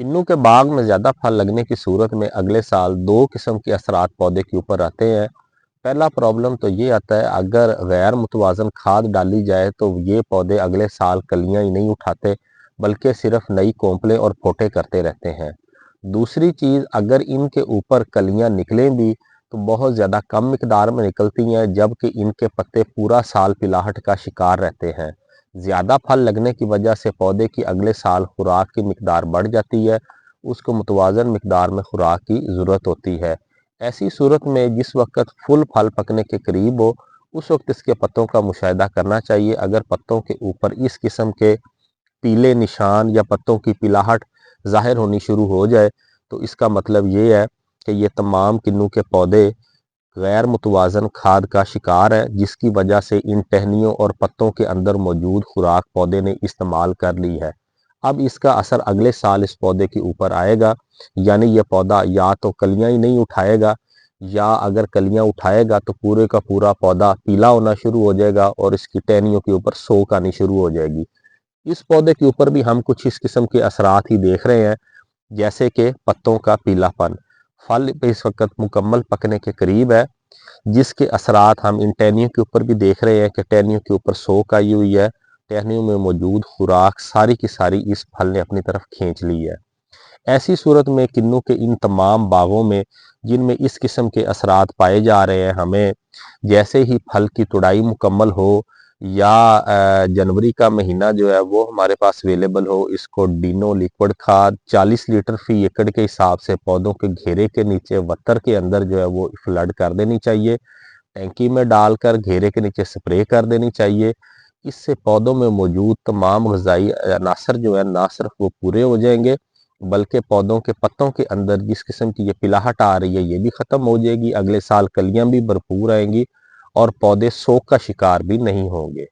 किन्नू के बाग में ज़्यादा फल लगने की सूरत में अगले साल दो किस्म के असरात पौधे के ऊपर आते हैं। पहला प्रॉब्लम तो ये आता है, अगर गैर मुतवाज़न खाद डाली जाए तो ये पौधे अगले साल कलियां ही नहीं उठाते, बल्कि सिर्फ नई कोंपलें और फोटे करते रहते हैं। दूसरी चीज़, अगर इनके ऊपर कलियां निकलें भी तो बहुत ज़्यादा कम मिकदार में निकलती हैं, जबकि इनके पत्ते पूरा साल पिलाहट का शिकार रहते हैं। ज़्यादा फल लगने की वजह से पौधे की अगले साल खुराक की मिकदार बढ़ जाती है, उसको मुतवाज़न मिकदार में खुराक की ज़रूरत होती है। ऐसी सूरत में जिस वक्त फुल फल पकने के करीब हो, उस वक्त इसके पत्तों का मुशाहिदा करना चाहिए। अगर पत्तों के ऊपर इस किस्म के पीले निशान या पत्तों की पिलाहट ज़ाहिर होनी शुरू हो जाए, तो इसका मतलब ये है कि ये तमाम किन्नू के पौधे गैर मुतवाज़न खाद का शिकार है, जिसकी वजह से इन टहनियों और पत्तों के अंदर मौजूद खुराक पौधे ने इस्तेमाल कर ली है। अब इसका असर अगले साल इस पौधे के ऊपर आएगा, यानी ये पौधा या तो कलियां ही नहीं उठाएगा, या अगर कलियां उठाएगा तो पूरे का पूरा पौधा पीला होना शुरू हो जाएगा और इसकी टहनियों के ऊपर सोक आनी शुरू हो जाएगी। इस पौधे के ऊपर भी हम कुछ इस किस्म के असरात ही देख रहे हैं, जैसे कि पत्तों का पीलापन। फल इस वक्त मुकम्मल पकने के करीब है, जिसके असरात हम इन टहनियों के ऊपर भी देख रहे हैं कि टहनियों के ऊपर सोक आई हुई है। टहनियों में मौजूद खुराक सारी की सारी इस फल ने अपनी तरफ खींच ली है। ऐसी सूरत में किन्नू के इन तमाम बागों में जिनमें इस किस्म के असरात पाए जा रहे हैं, हमें जैसे ही फल की तुड़ाई मुकम्मल हो या जनवरी का महीना जो है वो हमारे पास अवेलेबल हो, इसको डीनो लिक्विड खाद 40 लीटर फी एकड़ के हिसाब से पौधों के घेरे के नीचे वत्तर के अंदर जो है वो फ्लड कर देनी चाहिए। टैंकी में डालकर घेरे के नीचे स्प्रे कर देनी चाहिए। इससे पौधों में मौजूद तमाम ग़िज़ाई अनासर जो है ना सिर्फ वो पूरे हो जाएंगे, बल्कि पौधों के पत्तों के अंदर जिस किस्म की ये पिलाहट आ रही है ये भी ख़त्म हो जाएगी। अगले साल कलियां भी भरपूर आएंगी और पौधे सोख का शिकार भी नहीं होंगे।